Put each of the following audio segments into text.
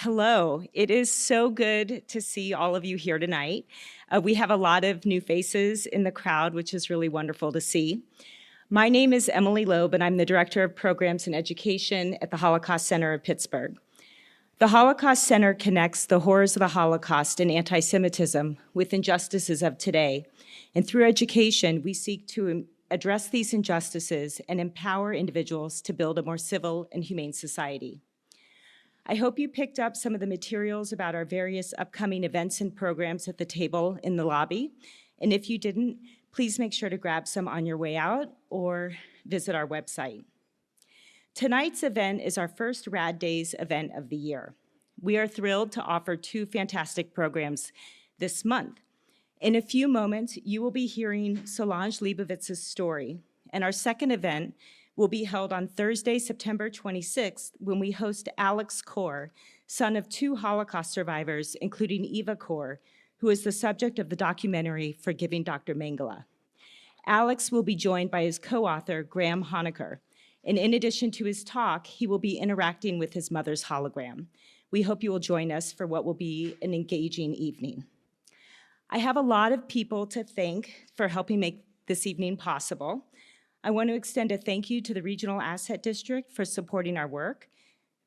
Hello. It is so good to see all of you here tonight. We have a lot of new faces in the crowd, which is really wonderful to see. My name is Emily Loeb, and I'm the Director of Programs and Education at the Holocaust Center of Pittsburgh. The Holocaust Center connects the horrors of the Holocaust and anti-Semitism with injustices of today. And through education, we seek to address these injustices and empower individuals to build a more civil and humane society. I hope you picked up some of the materials about our various upcoming events and programs at the table in the lobby. And if you didn't, please make sure to grab some on your way out or visit our website. Tonight's event is our first Rad Days event of the year. We are thrilled to offer two fantastic programs this month. In a few moments, you will be hearing Solange Lebovitz's story, and our second event will be held on Thursday, September 26th, when we host Alex Kaur, son of two Holocaust survivors, including Eva Kaur, who is the subject of the documentary Forgiving Dr. Mengele. Alex will be joined by his co-author, Graham Honecker, and in addition to his talk, he will be interacting with his mother's hologram. We hope you will join us for what will be an engaging evening. I have a lot of people to thank for helping make this evening possible. I want to extend a thank you to the Regional Asset District for supporting our work.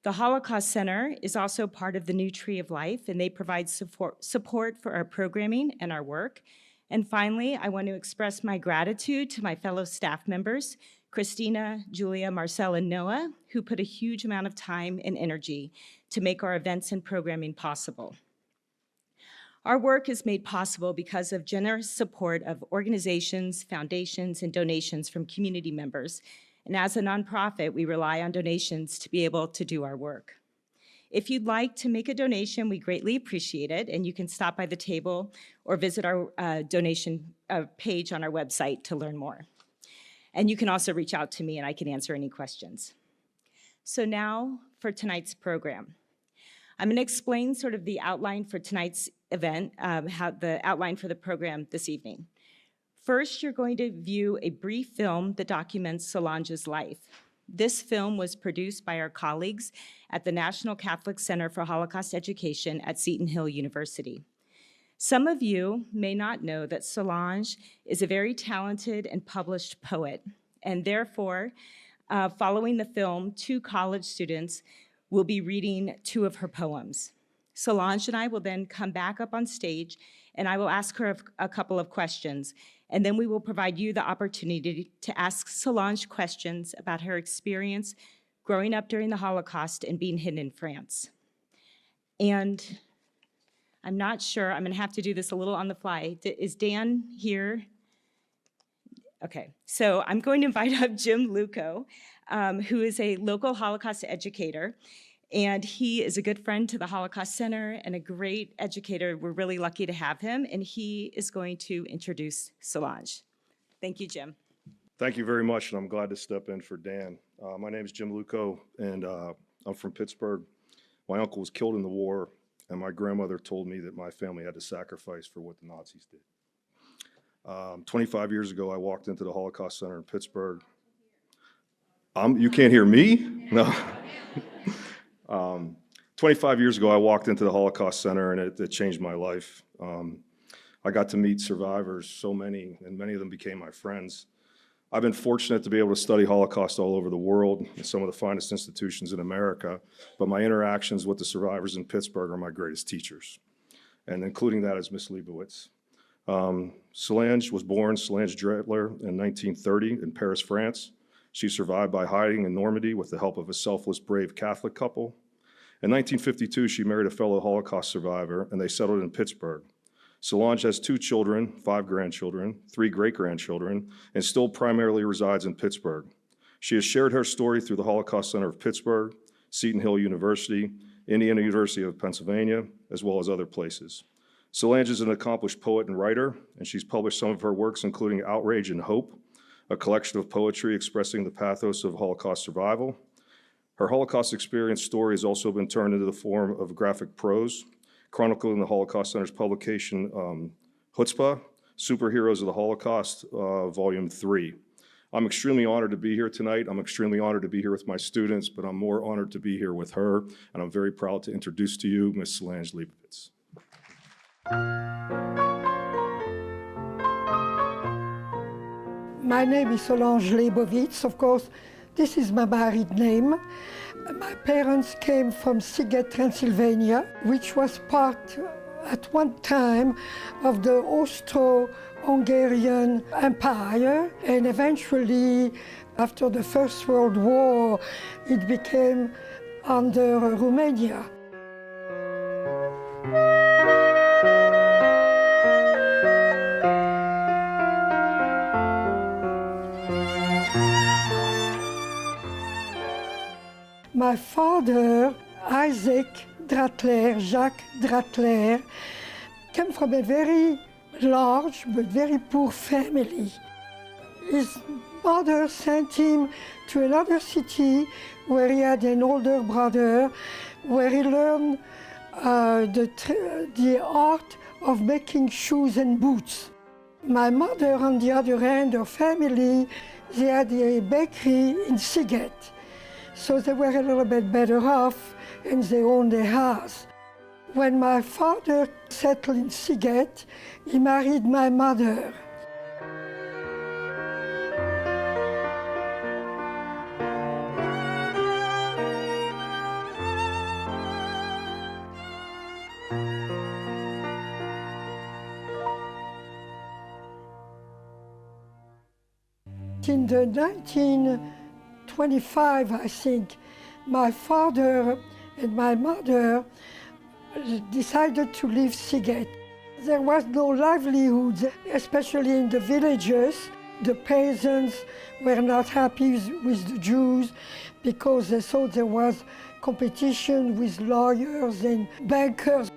The Holocaust Center is also part of the New Tree of Life, and they provide support for our programming and our work. And finally, I want to express my gratitude to my fellow staff members, Christina, Julia, Marcel, and Noah, who put a huge amount of time and energy to make our events and programming possible. Our work is made possible because of generous support of organizations, foundations, and donations from community members. And as a nonprofit, we rely on donations to be able to do our work. If you'd like to make a donation, we greatly appreciate it, and you can stop by the table or visit our donation page on our website to learn more. And you can also reach out to me and I can answer any questions. So now for tonight's program. I'm going to explain sort of the outline for tonight's event, the outline for the program this evening. First, you're going to view a brief film that documents Solange's life. This film was produced by our colleagues at the National Catholic Center for Holocaust Education at Seton Hill University. Some of you may not know that Solange is a very talented and published poet, and therefore, following the film, two college students will be reading two of her poems. Solange and I will then come back up on stage and I will ask her a couple of questions, and then we will provide you the opportunity to ask Solange questions about her experience growing up during the Holocaust and being hidden in France. And I'm not sure, I'm gonna have to do this a little on the fly. Is Dan here? Okay, so I'm going to invite up Jim Luco, who is a local Holocaust educator, and he is a good friend to the Holocaust Center and a great educator. We're really lucky to have him, and he is going to introduce Solange. Thank you, Jim. Thank you very much, and I'm glad to step in for Dan. My name is Jim Luco, and I'm from Pittsburgh. My uncle was killed in the war, and my grandmother told me that my family had to sacrifice for what the Nazis did. 25 years ago, I walked into the Holocaust Center in Pittsburgh. You can't hear me? No. 25 years ago, I walked into the Holocaust Center, and it changed my life. I got to meet survivors, so many, and many of them became my friends. I've been fortunate to be able to study Holocaust all over the world in some of the finest institutions in America, but my interactions with the survivors in Pittsburgh are my greatest teachers, and including that is Miss Lebovitz. Solange was born Solange Lebovitz in 1930 in Paris, France. She survived by hiding in Normandy with the help of a selfless, brave Catholic couple. In 1952, she married a fellow Holocaust survivor, and they settled in Pittsburgh. Solange has 2 children, 5 grandchildren, 3 great-grandchildren, and still primarily resides in Pittsburgh. She has shared her story through the Holocaust Center of Pittsburgh, Seton Hill University, Indiana University of Pennsylvania, as well as other places. Solange is an accomplished poet and writer, and she's published some of her works, including Outrage and Hope, a collection of poetry expressing the pathos of Holocaust survival. Her Holocaust experience story has also been turned into the form of graphic prose, chronicled in the Holocaust Center's publication, Chutzpah, Superheroes of the Holocaust, Volume 3. I'm extremely honored to be here tonight. I'm extremely honored to be here with my students, but I'm more honored to be here with her, and I'm very proud to introduce to you Ms. Solange Lebovitz. My name is Solange Lebovitz. Of course, this is my married name. My parents came from Sziget, Transylvania, which was part at one time of the Austro-Hungarian Empire, and eventually, after the First World War, it became under Romania. My father, Isaac Dratler, Jacques Dratler, came from a very large but very poor family. His mother sent him to another city where he had an older brother, where he learned the art of making shoes and boots. My mother, on the other hand, her family, they had a bakery in Sziget. So they were a little bit better off, and they owned a house. When my father settled in Sziget, he married my mother. In the 1925, I think, my father and my mother decided to leave Sziget. There was no livelihood, especially in the villages. The peasants were not happy with the Jews because they thought there was competition with lawyers and bankers.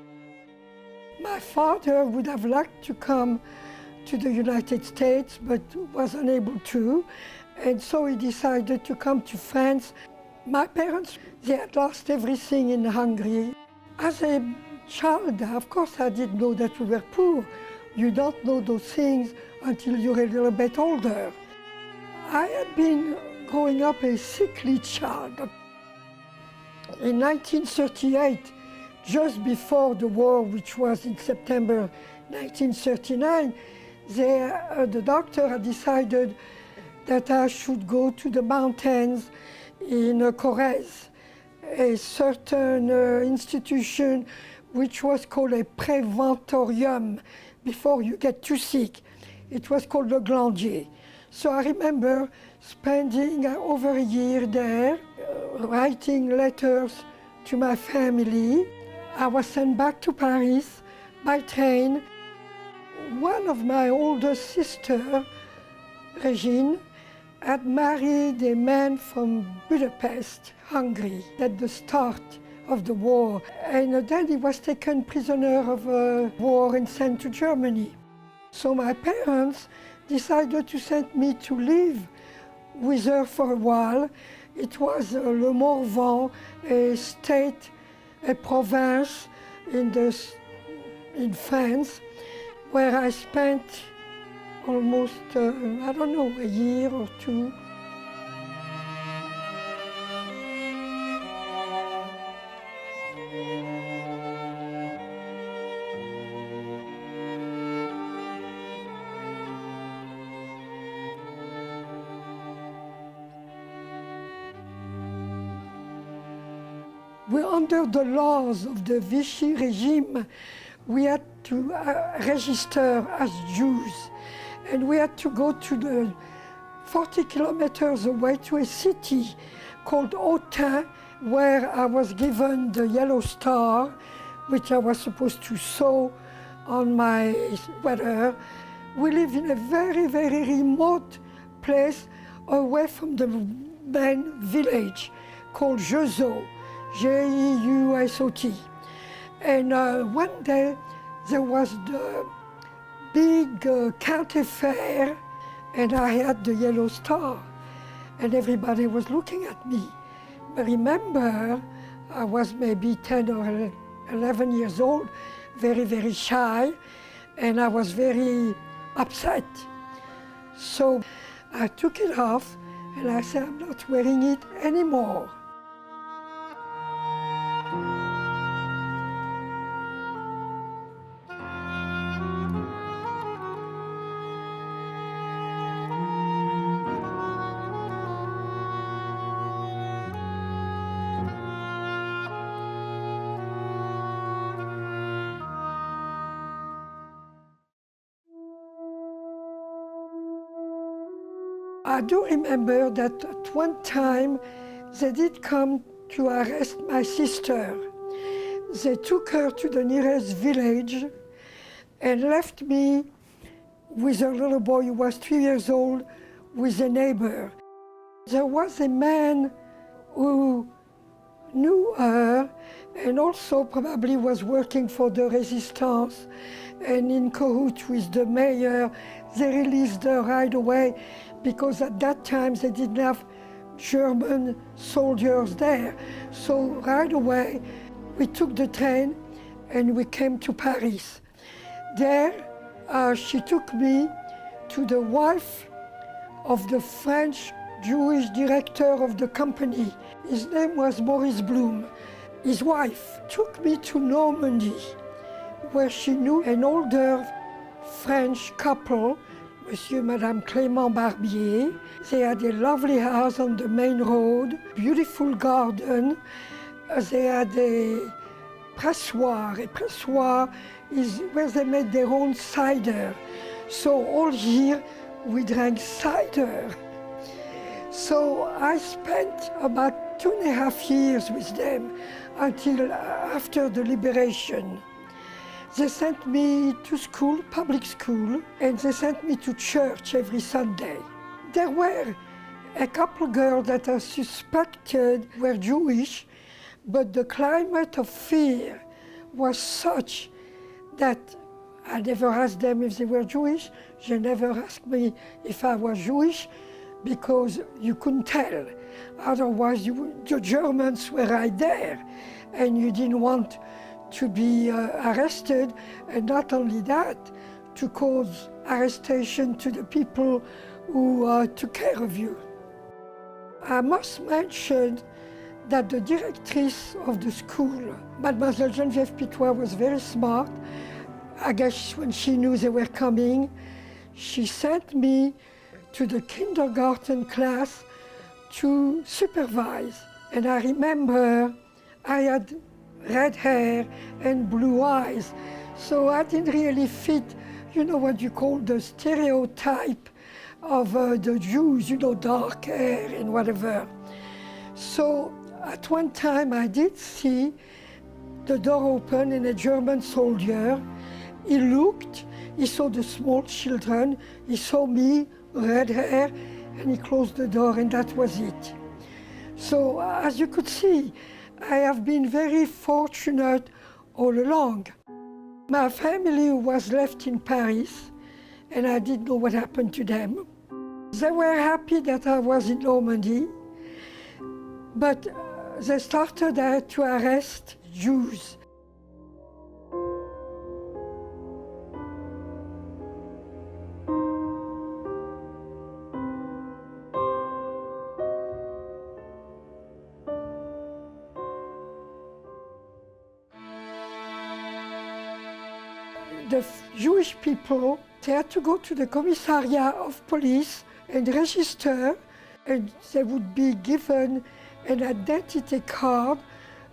My father would have liked to come to the United States, but was unable to, and so he decided to come to France. My parents, they had lost everything in Hungary. As a child, of course, I didn't know that we were poor. You don't know those things until you're a little bit older. I had been growing up a sickly child. In 1938, just before the war, which was in September 1939, the doctor had decided that I should go to the mountains in Corrèze, a certain institution which was called a preventorium before you get too sick. It was called the Glandier. So I remember spending over a year there, writing letters to my family. I was sent back to Paris by train. One of my older sisters, Regine, had married a man from Budapest, Hungary, at the start of the war. And then he was taken prisoner of war and sent to Germany. So my parents decided to send me to live with her for a while. It was Le Morvan, a state, a province in France, where I spent almost, I don't know, a year or two. We're under the laws of the Vichy regime. We had to register as Jews, and we had to go to the 40 kilometers away to a city called Autun, where I was given the yellow star, which I was supposed to sew on my sweater. We live in a very, very remote place away from the main village called Jeusot, Jeusot. And one day there was the big county fair, and I had the yellow star, and everybody was looking at me. But remember, I was maybe 10 or 11 years old, very, very shy, and I was very upset. So I took it off and I said, I'm not wearing it anymore. I do remember that at one time they did come to arrest my sister. They took her to the nearest village and left me with a little boy who was 3 years old with a neighbor. There was a man who knew her and also probably was working for the resistance, and in cahoots with the mayor, they released her right away because at that time they didn't have German soldiers there. So right away we took the train and we came to Paris. There she took me to the wife of the French Jewish director of the company. His name was Maurice Blum. His wife took me to Normandy, where she knew an older French couple, Monsieur and Madame Clément Barbier. They had a lovely house on the main road, beautiful garden. They had a pressoir. A pressoir is where they made their own cider. So all year we drank cider. So I spent about 2.5 years with them until after the liberation. They sent me to school, public school, and they sent me to church every Sunday. There were a couple girls that are suspected were Jewish, but the climate of fear was such that I never asked them if they were Jewish. They never asked me if I was Jewish, because you couldn't tell. Otherwise, the Germans were right there, and you didn't want to be arrested, and not only that, to cause arrestation to the people who took care of you. I must mention that the directrice of the school, Mademoiselle Geneviève Pitois, was very smart. I guess when she knew they were coming, she sent me to the kindergarten class to supervise. And I remember I had red hair and blue eyes, so I didn't really fit, you know, what you call the stereotype of the Jews, you know, dark hair and whatever. So at one time I did see the door open and a German soldier. He looked, he saw the small children, he saw me, red hair, and he closed the door, and that was it. So as you could see, I have been very fortunate all along. My family was left in Paris, and I didn't know what happened to them. They were happy that I was in Normandy, but they started to arrest Jews. The Jewish people, they had to go to the commissariat of police and register, and they would be given an identity card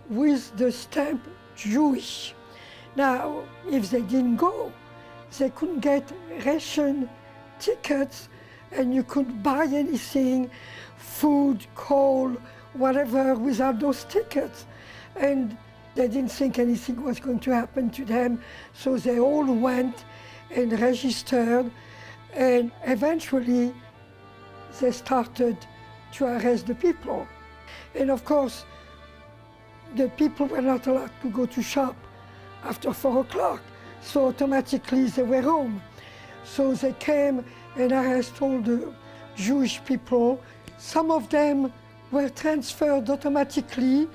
with the stamp Jewish. Now, if they didn't go, they couldn't get ration tickets, and you couldn't buy anything, food, coal, whatever, without those tickets. And they didn't think anything was going to happen to them, so they all went and registered, and eventually they started to arrest the people. And of course, the people were not allowed to go to shop after 4 o'clock, so automatically they were home. So they came and arrested all the Jewish people. Some of them were transferred automatically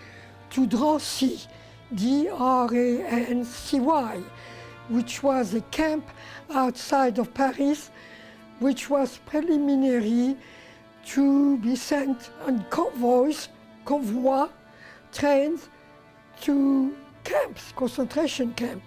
to Drancy, D-R-A-N-C-Y, which was a camp outside of Paris which was preliminary to be sent on convoys, convois, trains to camps, concentration camp.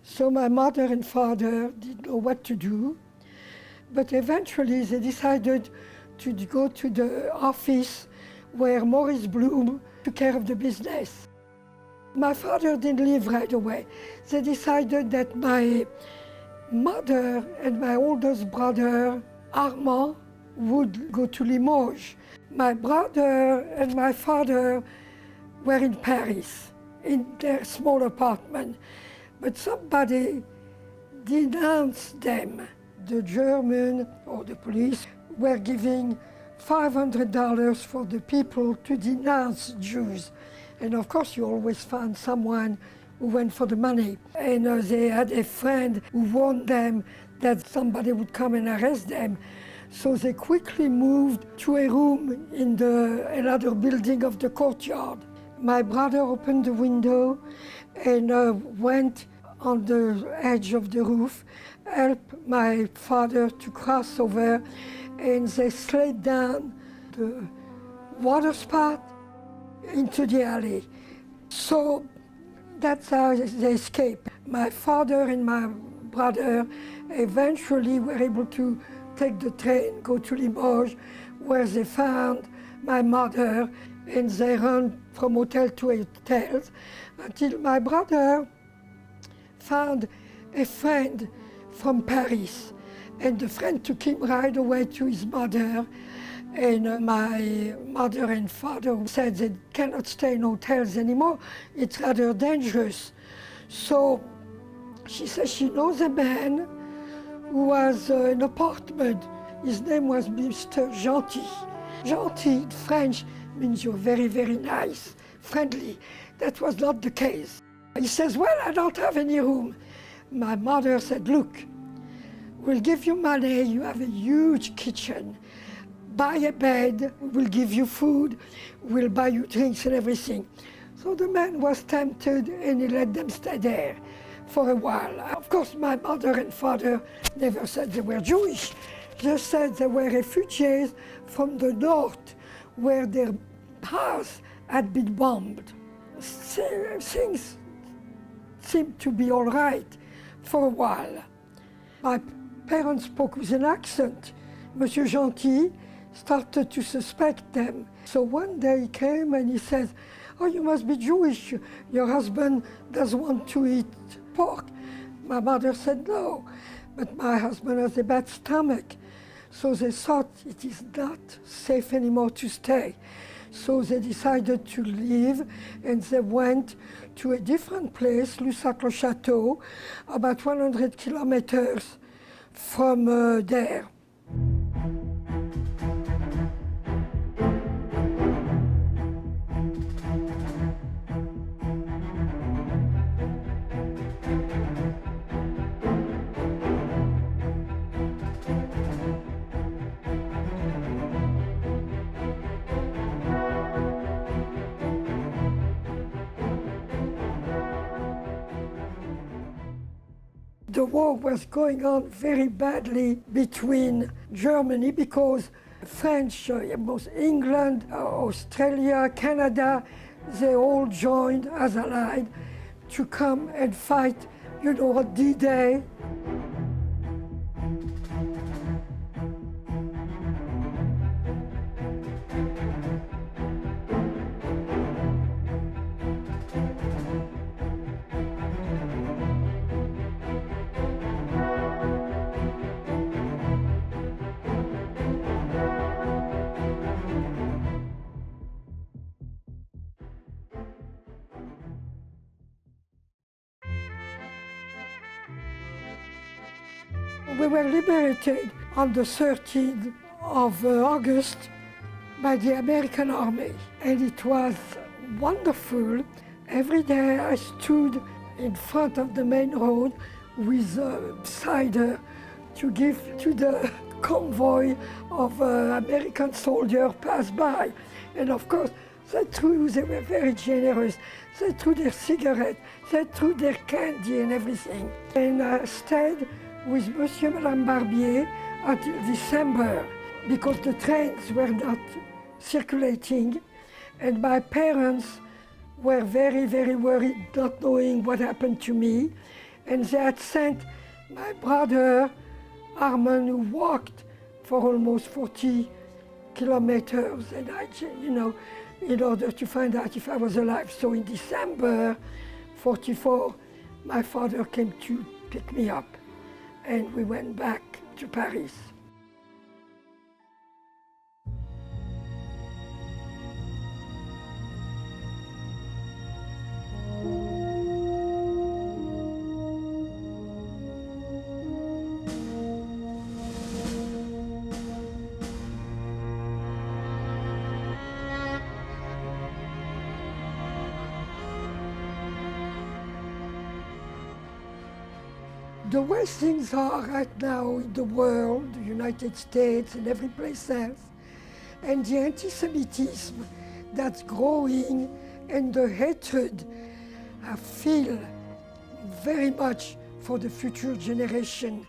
So my mother and father didn't know what to do, but eventually they decided to go to the office where Maurice Bloom took care of the business. My father didn't leave right away. They decided that my mother and my oldest brother, Armand, would go to Limoges. My brother and my father were in Paris, in their small apartment. But somebody denounced them. The German or the police were giving $500 for the people to denounce Jews. And of course, you always found someone who went for the money. And they had a friend who warned them that somebody would come and arrest them. So they quickly moved to a room in another building of the courtyard. My brother opened the window and went on the edge of the roof, helped my father to cross over, and they slid down the water spout into the alley. So that's how they escaped. My father and my brother eventually were able to take the train, go to Limoges, where they found my mother, and they ran from hotel to hotel until my brother found a friend from Paris, and the friend took him right away to his mother, and my mother and father said they cannot stay in hotels anymore, it's rather dangerous. So she says she knows a man who has an apartment. His name was Mr. Gentil. Gentil in French means you're very, very nice, friendly. That was not the case. He says, well, I don't have any room. My mother said, look, we'll give you money, you have a huge kitchen. Buy a bed, we'll give you food, we'll buy you drinks and everything. So the man was tempted and he let them stay there for a while. Of course, my mother and father never said they were Jewish, just said they were refugees from the north where their house had been bombed. Things seemed to be all right for a while. My parents spoke with an accent. Monsieur Gentil started to suspect them. So one day he came and he said, oh, you must be Jewish. Your husband doesn't want to eat pork. My mother said no, but my husband has a bad stomach. So they thought it is not safe anymore to stay. So they decided to leave, and they went to a different place, Lussac-le-Château, about 100 kilometers from there. The war was going on very badly between Germany because French, both England, Australia, Canada, they all joined as allied to come and fight, on D-Day. We were liberated on the 13th of August by the American Army. And it was wonderful. Every day I stood in front of the main road with cider to give to the convoy of American soldiers pass by. And of course, they threw, they were very generous. They threw their cigarettes, they threw their candy and everything. And I stayed with Monsieur and Madame Barbier until December because the trains were not circulating. And my parents were very, very worried, not knowing what happened to me. And they had sent my brother, Armand, who walked for almost 40 kilometers, and I, in order to find out if I was alive. So in December 44, my father came to pick me up, and we went back to Paris. The way things are right now in the world, the United States and every place else, and the anti-Semitism that's growing and the hatred, I feel very much for the future generation.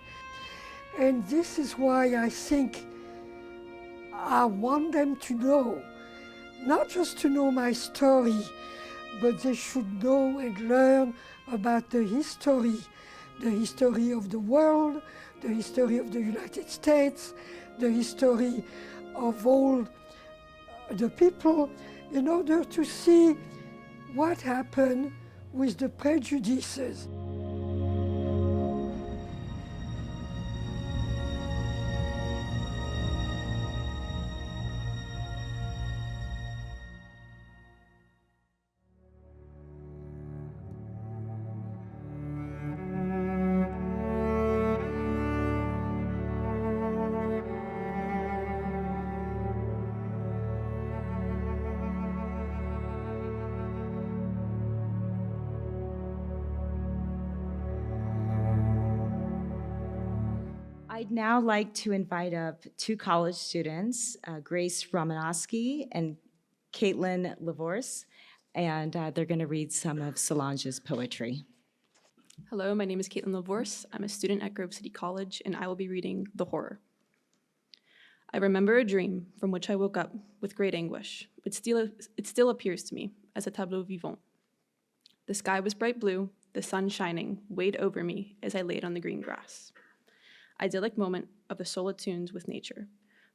And this is why I think I want them to know, not just to know my story, but they should know and learn about the history of the world, the history of the United States, the history of all the people, in order to see what happened with the prejudices. I'd now like to invite up two college students, Grace Romanowski and Caitlin Lebovitz, and they're going to read some of Solange's poetry. Hello, my name is Caitlin Lebovitz. I'm a student at Grove City College, and I will be reading The Horror. I remember a dream from which I woke up with great anguish. It still appears to me as a tableau vivant. The sky was bright blue, the sun shining, weighed over me as I laid on the green grass. Idyllic moment of the soul attuned with nature,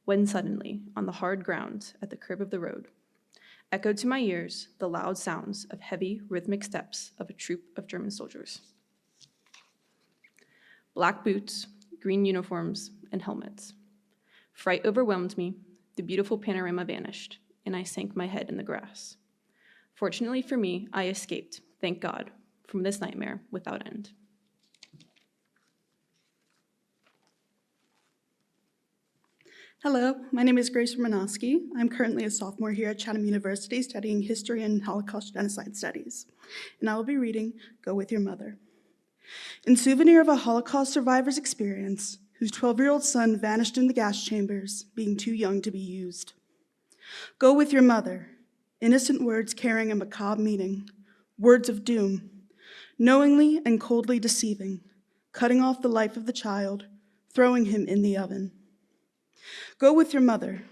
when suddenly, on the hard ground at the curb of the road, echoed to my ears the loud sounds of heavy, rhythmic steps of a troop of German soldiers. Black boots, green uniforms, and helmets. Fright overwhelmed me, the beautiful panorama vanished, and I sank my head in the grass. Fortunately for me, I escaped, thank God, from this nightmare without end. Hello, my name is Grace Romanowski. I'm currently a sophomore here at Chatham University studying history and Holocaust genocide studies, and I will be reading Go With Your Mother. In souvenir of a Holocaust survivor's experience, whose 12-year-old son vanished in the gas chambers, being too young to be used. Go with your mother, innocent words carrying a macabre meaning, words of doom, knowingly and coldly deceiving, cutting off the life of the child, throwing him in the oven. Go with your mother,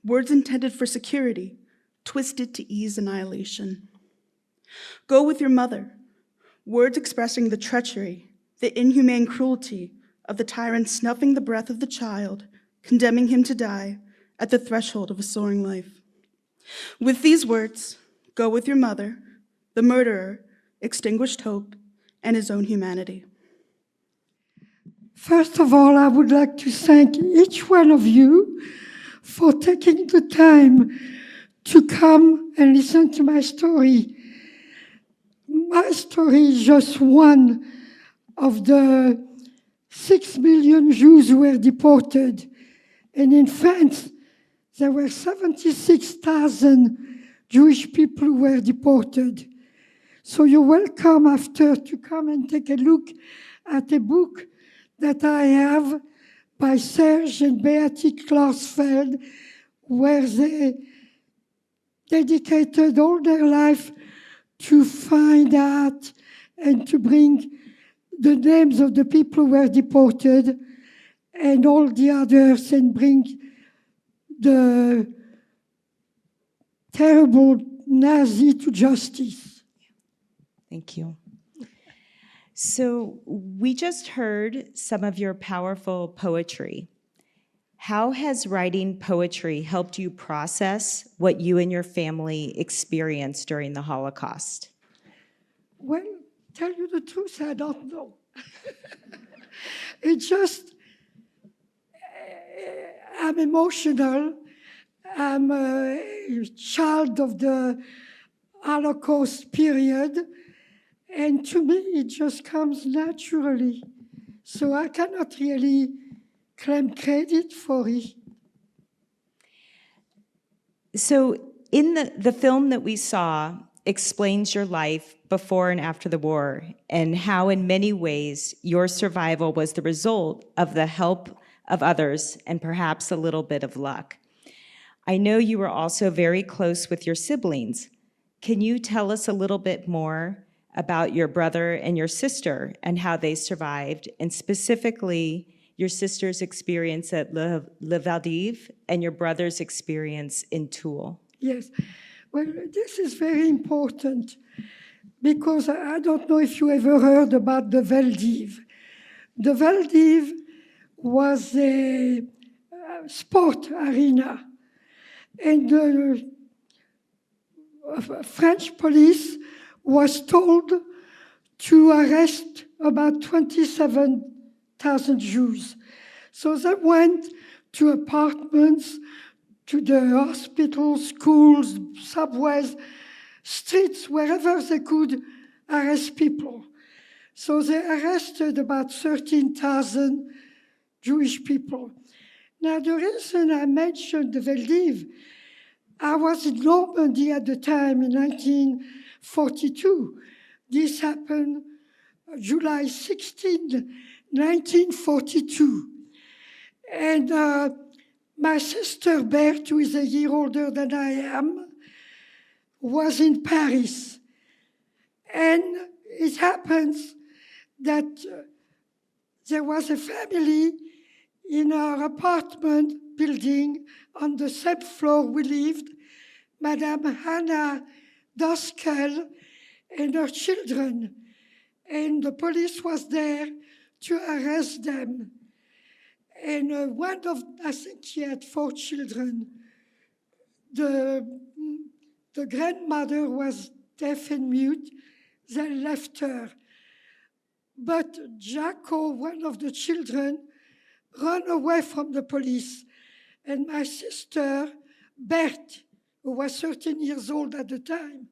words intended for security, twisted to ease annihilation. Go with your mother, words expressing the treachery, the inhumane cruelty of the tyrant snuffing the breath of the child, condemning him to die at the threshold of a soaring life. With these words, go with your mother, the murderer, extinguished hope, and his own humanity. First of all, I would like to thank each one of you for taking the time to come and listen to my story. My story is just one of the 6 million Jews were deported. And in France, there were 76,000 Jewish people who were deported. So you're welcome after to come and take a look at a book that I have by Serge and Beate Klarsfeld, where they dedicated all their life to find out and to bring the names of the people who were deported and all the others and bring the terrible Nazi to justice. Thank you. So we just heard some of your powerful poetry. How has writing poetry helped you process what you and your family experienced during the Holocaust? Well, tell you the truth, I don't know. It's just, I'm emotional. I'm a child of the Holocaust period. And to me, it just comes naturally. So I cannot really claim credit for it. So in the film that we saw explains your life before and after the war and how in many ways your survival was the result of the help of others and perhaps a little bit of luck. I know you were also very close with your siblings. Can you tell us a little bit more about your brother and your sister and how they survived, and specifically your sister's experience at Le Valdiv and your brother's experience in Toul? Yes. Well, this is very important because I don't know if you ever heard about the Valdiv. The Valdiv was a sport arena, and the French police was told to arrest about 27,000 Jews. So they went to apartments, to the hospitals, schools, subways, streets, wherever they could arrest people. So they arrested about 13,000 Jewish people. Now, the reason I mentioned the Valdiv, I was in Normandy at the time in 1942. This happened July 16, 1942. And my sister Berthe, who is a year older than I am, was in Paris. And it happens that there was a family in our apartment building on the same floor we lived, Madame Hannah Doskel and her children. And the police was there to arrest them. And one of, I think she had 4 children. The grandmother was deaf and mute. They left her. But Jaco, one of the children, ran away from the police. And my sister, Berthe, who was 13 years old at the time,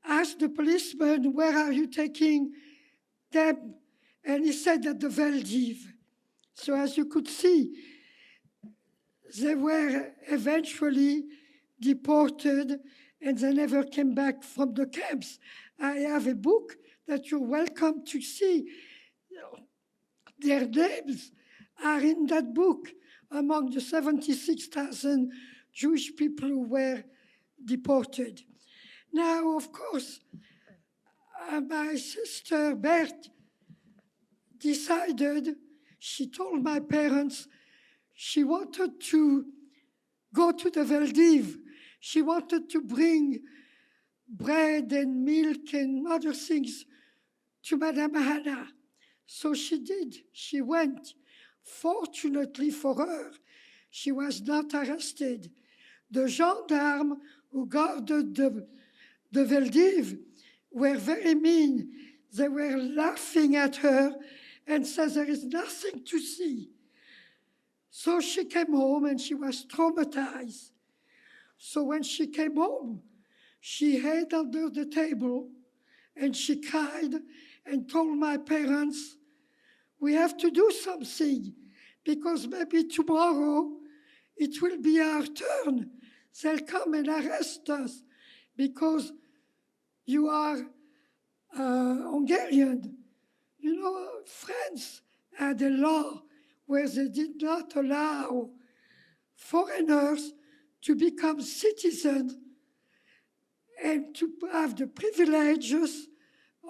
asked the policeman, "Where are you taking them?" And he said, "At the Valdiv." So as you could see, they were eventually deported and they never came back from the camps. I have a book that you're welcome to see. Their names are in that book among the 76,000 Jewish people who were deported. Now, of course, my sister Berthe decided, she told my parents she wanted to go to the Valdiv. She wanted to bring bread and milk and other things to Madame Hannah. So she did. She went. Fortunately for her, she was not arrested. The gendarmes who guarded the Valdiv were very mean. They were laughing at her and said, "There is nothing to see." So she came home and she was traumatized. So when she came home, she hid under the table and she cried and told my parents, we have to do something, because maybe tomorrow it will be our turn. They'll come and arrest us because you are Hungarian. You know, France had a law where they did not allow foreigners to become citizens and to have the privileges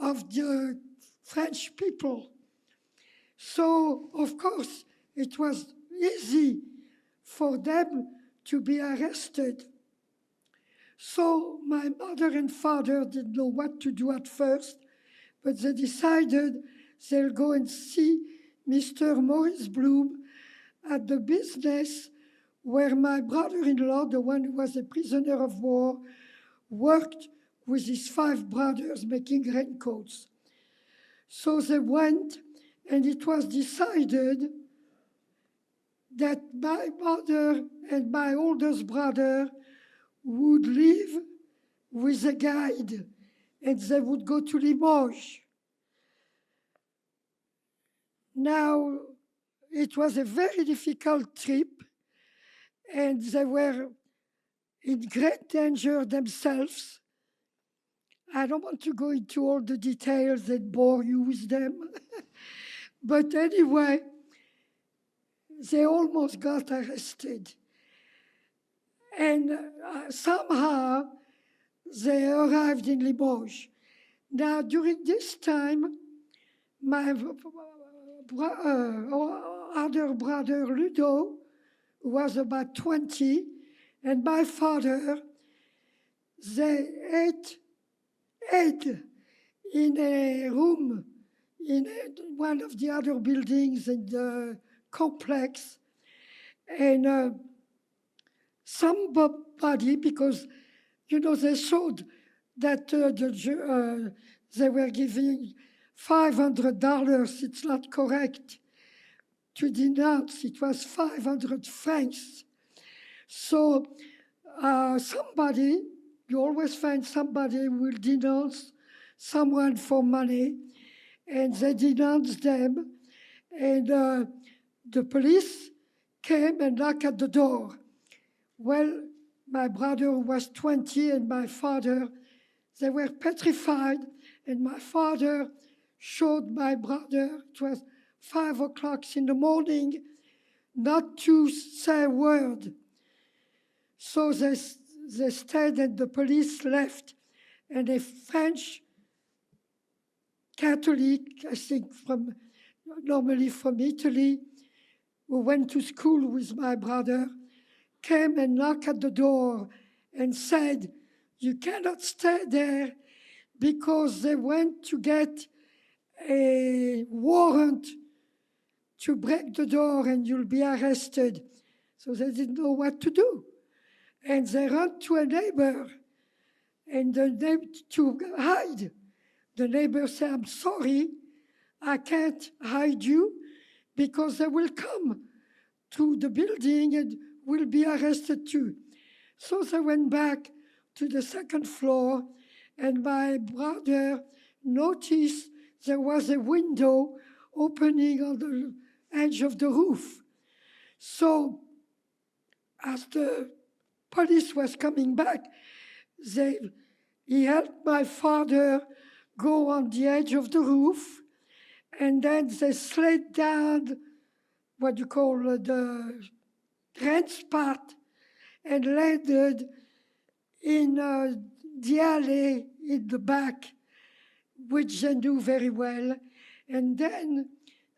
of the French people. So, of course, it was easy for them to be arrested. So my mother and father didn't know what to do at first, but they decided they'll go and see Mr. Maurice Bloom at the business where my brother-in-law, the one who was a prisoner of war, worked with his 5 brothers making raincoats. So they went, and it was decided that my mother and my oldest brother would live with a guide, and they would go to Limoges. Now, it was a very difficult trip, and they were in great danger themselves. I don't want to go into all the details and bore you with them. But anyway, they almost got arrested. And somehow they arrived in Limoges. Now, during this time, my other brother, Ludo, was about 20, and my father, they ate egg in a room in one of the other buildings in the complex. And somebody, because, you know, they showed that they were giving $500. It's not correct to denounce. It was 500 francs. So somebody, you always find somebody who will denounce someone for money, and they denounced them, and the police came and knocked at the door. Well, my brother was 20 and my father, they were petrified, and my father showed my brother, it was 5 o'clock in the morning, not to say a word. So they stayed and the police left, and a French Catholic, I think normally from Italy, who went to school with my brother, came and knocked at the door and said, "You cannot stay there because they went to get a warrant to break the door and you'll be arrested." So they didn't know what to do. And they ran to a neighbor and to hide. The neighbor said, "I'm sorry, I can't hide you because they will come to the building and will be arrested too." So they went back to the second floor, and my brother noticed there was a window opening on the edge of the roof. So as the police was coming back, he helped my father go on the edge of the roof, and then they slid down what you call the transport and landed in the alley in the back, which they knew very well. And then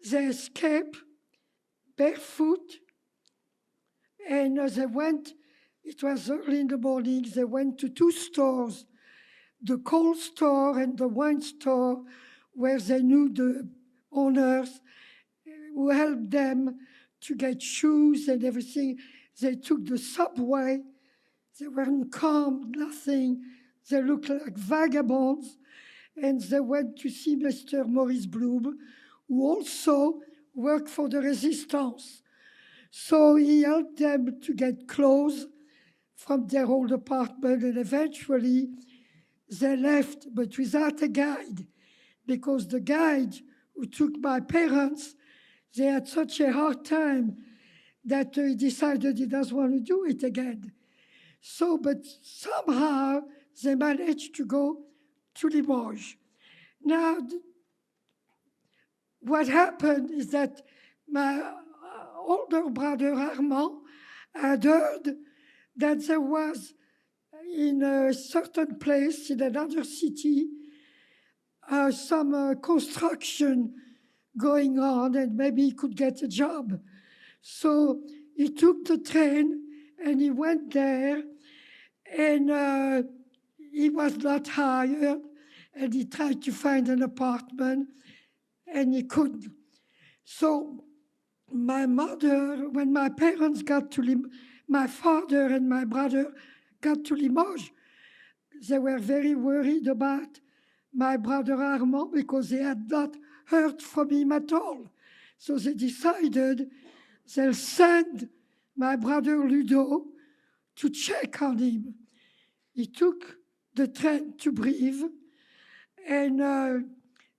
they escaped barefoot, and they went, it was early in the morning, they went to 2 stores, the coal store and the wine store, where they knew the owners, who helped them to get shoes and everything. They took the subway. They weren't calm, nothing. They looked like vagabonds. And they went to see Mr. Maurice Bloom, who also worked for the Resistance. So he helped them to get clothes from their old apartment, and eventually they left, but without a guide, because the guide who took my parents they had such a hard time that he decided he doesn't want to do it again. So, but somehow they managed to go to Limoges. Now, what happened is that my older brother Armand had heard that there was in a certain place in another city some construction going on, and maybe he could get a job. So he took the train and he went there, and he was not hired, and he tried to find an apartment, and he couldn't. So my mother, when my parents got to my father and my brother got to Limoges, they were very worried about my brother Armand because they had not heard from him at all. So they decided they'll send my brother Ludo to check on him. He took the train to Brive, and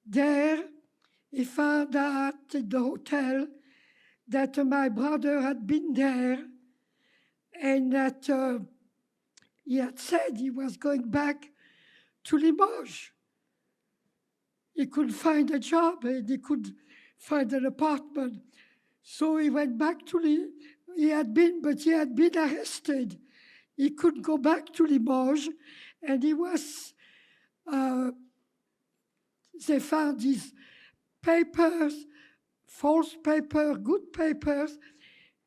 there he found out at the hotel that my brother had been there, and that he had said he was going back to Limoges. He couldn't find a job and he could find an apartment. So he went back to he had been arrested. He could go back to Limoges, and he was, they found his papers, false paper, good papers,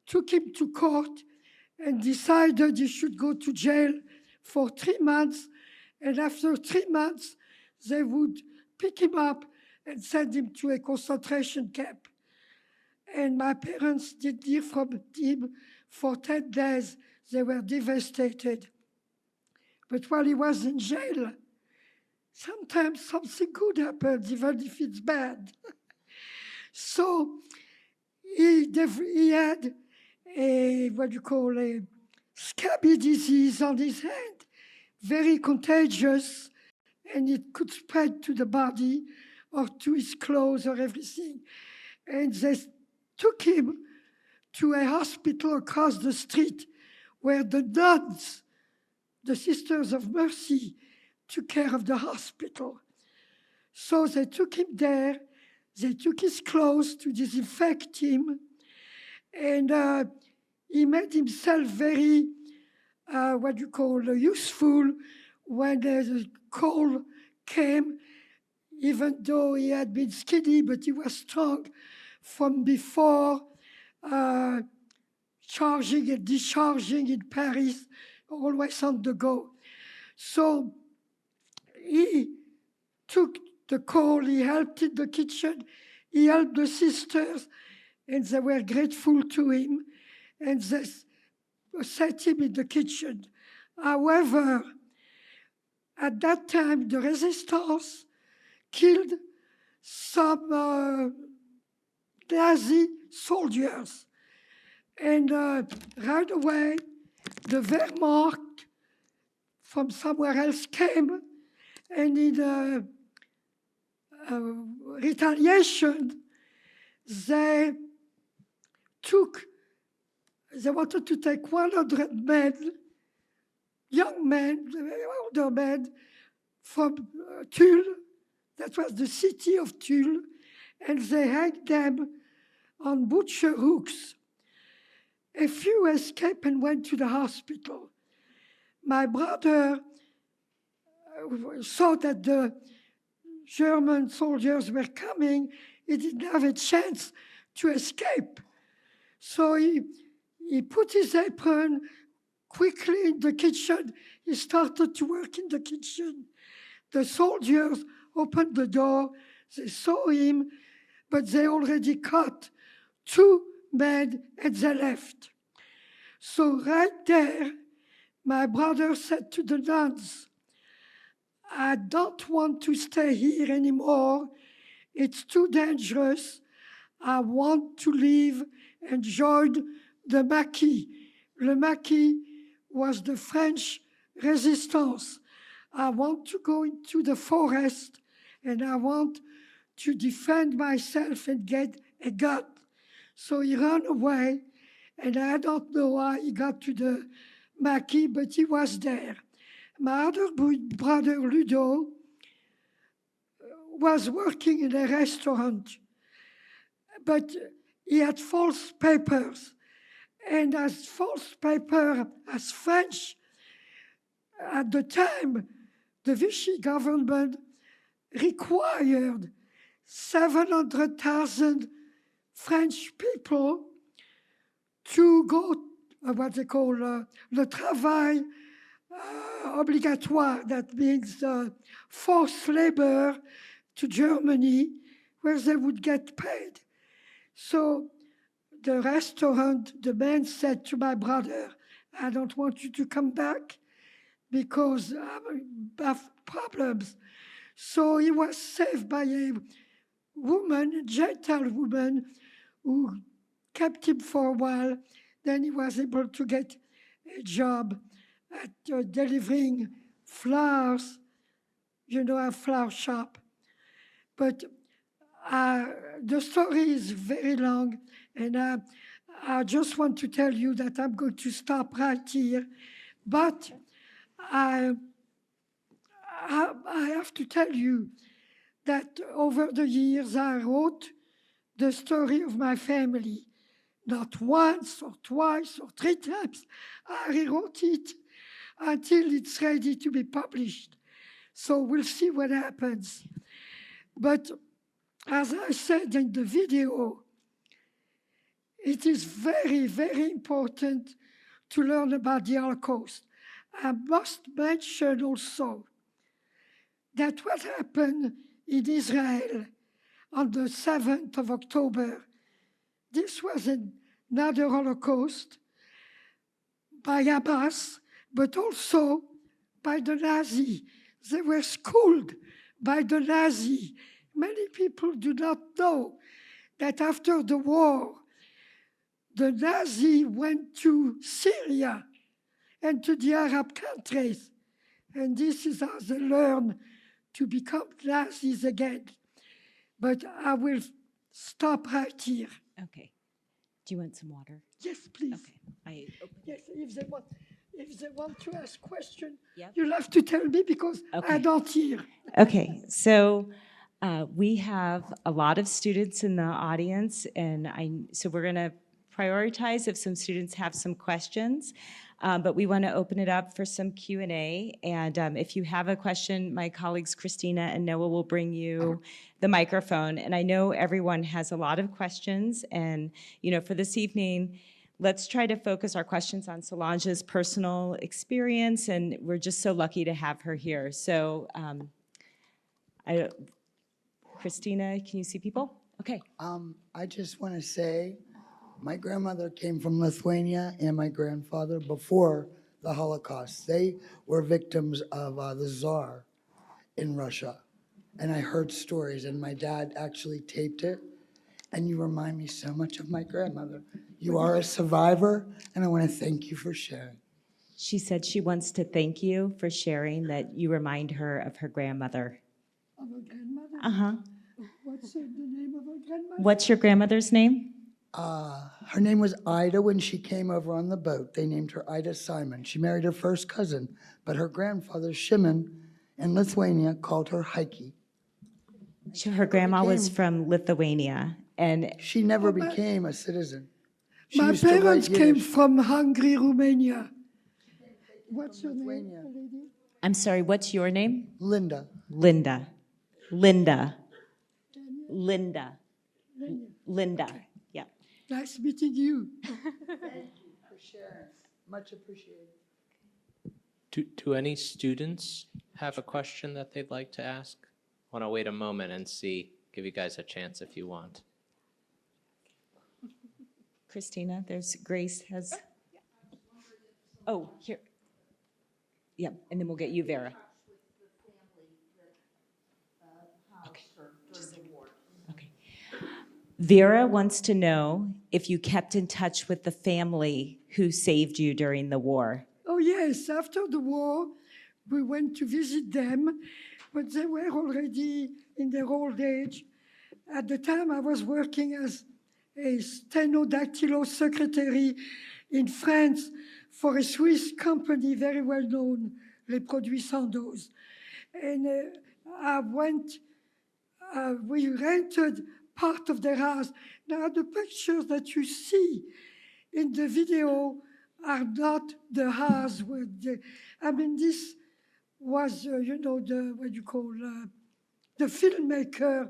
took him to court and decided he should go to jail for 3 months. And after 3 months, they would pick him up and send him to a concentration camp. And my parents didn't hear from him for 10 days. They were devastated. But while he was in jail, sometimes something good happens, even if it's bad. So he had a scabby disease on his hand, very contagious, and it could spread to the body or to his clothes or everything. And they took him to a hospital across the street where the nuns, the Sisters of Mercy, took care of the hospital. So they took him there. They took his clothes to disinfect him, and he made himself very, useful when the cold came, even though he had been skinny, but he was strong from before charging and discharging in Paris, always on the go. So he took the coal, he helped in the kitchen, he helped the sisters, and they were grateful to him, and they set him in the kitchen. However, at that time, the resistance killed some Nazi soldiers. And right away, the Wehrmacht from somewhere else came, and in retaliation, they wanted to take 100 men, young men, older men, from Tulle, that was the city of Tulle, and they hanged them on butcher hooks. A few escaped and went to the hospital. My brother saw that the German soldiers were coming. He didn't have a chance to escape. So he put his apron quickly in the kitchen. He started to work in the kitchen. The soldiers opened the door. They saw him, but they already caught 2 men and they left. So right there, my brother said to the nuns, I don't want to stay here anymore. It's too dangerous. I want to leave and join the Maquis. Le Maquis was the French resistance. I want to go into the forest and I want to defend myself and get a gun. So he ran away, and I don't know how he got to the maquis, but he was there. My other brother, Ludo, was working in a restaurant, but he had false papers. And as false paper, as French, at the time, the Vichy government required 700,000 French people to go, what they call le travail obligatoire, that means forced labor to Germany, where they would get paid. So the restaurant, the man said to my brother, I don't want you to come back because I have problems. So he was saved by a woman, a gentle woman, who kept him for a while. Then he was able to get a job at delivering flowers, a flower shop. But the story is very long, and I just want to tell you that I'm going to stop right here. But I have to tell you that over the years I wrote the story of my family. Not once or twice or 3 times. I rewrote it until it's ready to be published. So we'll see what happens. But as I said in the video, it is very, very important to learn about the Holocaust. I must mention also that what happened in Israel on the 7th of October, this was another Holocaust by Hamas, but also by the Nazi. They were schooled by the Nazi. Many people do not know that after the war, the Nazi went to Syria and to the Arab countries. And this is how they learn to become Nazis again. But I will stop right here. Okay. Do you want some water? Yes, please. Okay. Yes, if they want to ask questions, Yep. you'll have to tell me because I don't hear. Okay, so we have a lot of students in the audience, and so we're going to prioritize if some students have some questions, but we want to open it up for some Q&A. And if you have a question, my colleagues Christina and Noah will bring you the microphone. And I know everyone has a lot of questions, and for this evening, let's try to focus our questions on Solange's personal experience, and we're just so lucky to have her here. So, Christina, can you see people? Okay. I just want to say my grandmother came from Lithuania and my grandfather before the Holocaust. They were victims of the Tsar in Russia. And I heard stories, and my dad actually taped it. And you remind me so much of my grandmother. You are a survivor, and I want to thank you for sharing. She said she wants to thank you for sharing that you remind her of her grandmother. Of a grandmother? Uh-huh. What's the name of her grandmother? What's your grandmother's name? Her name was Ida when she came over on the boat. They named her Ida Simon. She married her first cousin, but her grandfather, Shimon, in Lithuania, called her Heike. Her grandma was from Lithuania, and She never became a citizen. She My used to write parents came Yiddish. from Hungary, Romania. What's your name, Lithuania. lady? I'm sorry, what's your name? Linda. Linda. Linda. Yeah. Nice meeting you. Thank you for sharing. Much appreciated. Do any students have a question that they'd like to ask? I want to wait a moment and give you guys a chance if you want. Christina, there's Grace has. Oh, here. Yeah, and then we'll get you, Vera. Okay. Okay. Vera wants to know if you kept in touch with the family who saved you during the war. Oh, yes. After the war, we went to visit them, but they were already in their old age. At the time, I was working as a stenodactylo secretary in France for a Swiss company very well known, Les Produits Sandoz. And we rented part of their house. Now, the pictures that you see in the video are not the house with the, I mean, this was, the filmmaker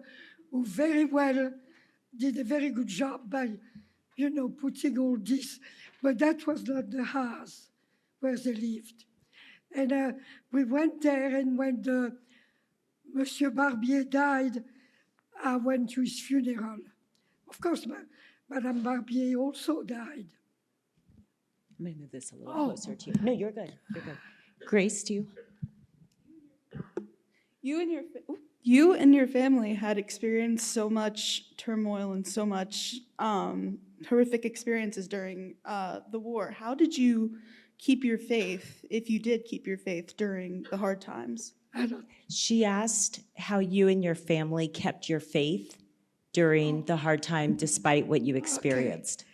who very well did a very good job by, putting all this, but that was not the house where they lived. And we went there, and when Monsieur Barbier died, I went to his funeral. Of course, Madame Barbier also died. I'm going to move this a little closer to you. No, you're good. You're good. Grace, do you? You and your family had experienced so much turmoil and so much horrific experiences during the war. How did you keep your faith, if you did keep your faith during the hard times? She asked how you and your family kept your faith during the hard time despite what you experienced.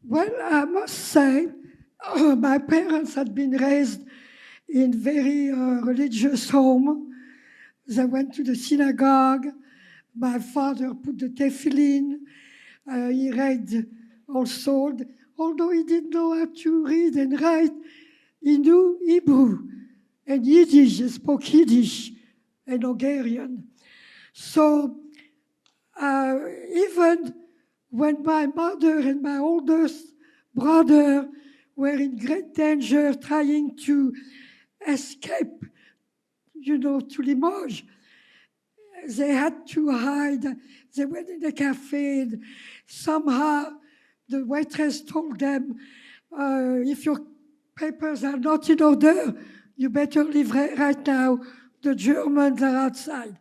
Well, I must say, my parents had been raised in very religious home. They went to the synagogue. My father put the tefillin. He read also, although he didn't know how to read and write, he knew Hebrew and Yiddish. He spoke Yiddish and Hungarian. So even when my mother and my oldest brother were in great danger trying to escape, to Limoges, they had to hide. They went in a cafe, and somehow the waitress told them, if your papers are not in order, you better leave right now. The Germans are outside.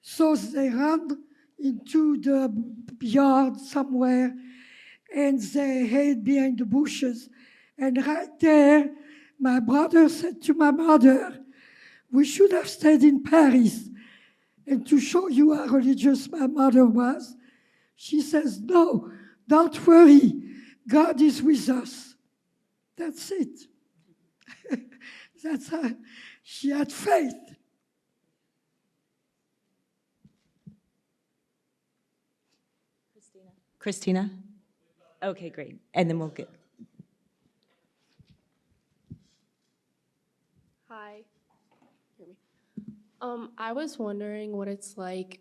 So they ran into the yard somewhere, and they hid behind the bushes. And right there, my brother said to my mother, we should have stayed in Paris. And to show you how religious my mother was, she says, no, don't worry, God is with us. That's it. That's how she had faith. Christina? Okay, great. And then we'll get. Hi. Hear me? I was wondering what it's like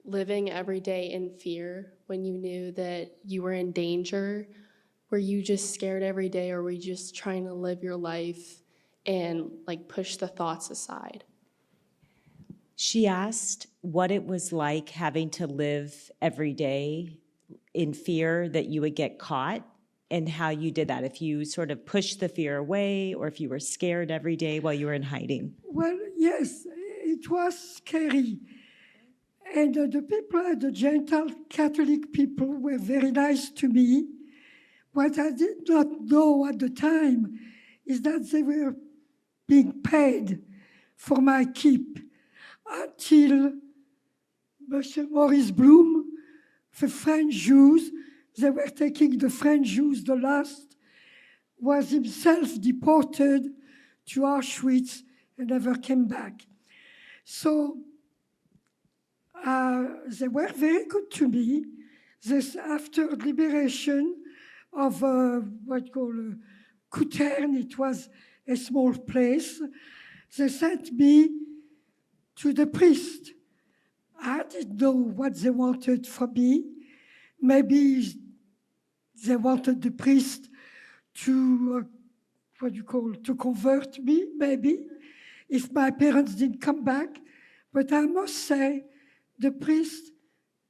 living every day in fear when you knew that you were in danger. Were you just scared every day, or were you just trying to live your life and push the thoughts aside? She asked what it was like having to live every day in fear that you would get caught, and how you did that, if you sort of pushed the fear away or if you were scared every day while you were in hiding. Well, yes, it was scary. And the people, the gentle Catholic people, were very nice to me. What I did not know at the time is that they were being paid for my keep until Monsieur Maurice Blum, the French Jews, they were taking the French Jews, the last, was himself deported to Auschwitz and never came back. So they were very good to me. This, after liberation of what called Couterne, it was a small place, they sent me to the priest. I didn't know what they wanted from me. Maybe they wanted the priest to, to convert me, maybe, if my parents didn't come back. But I must say, the priest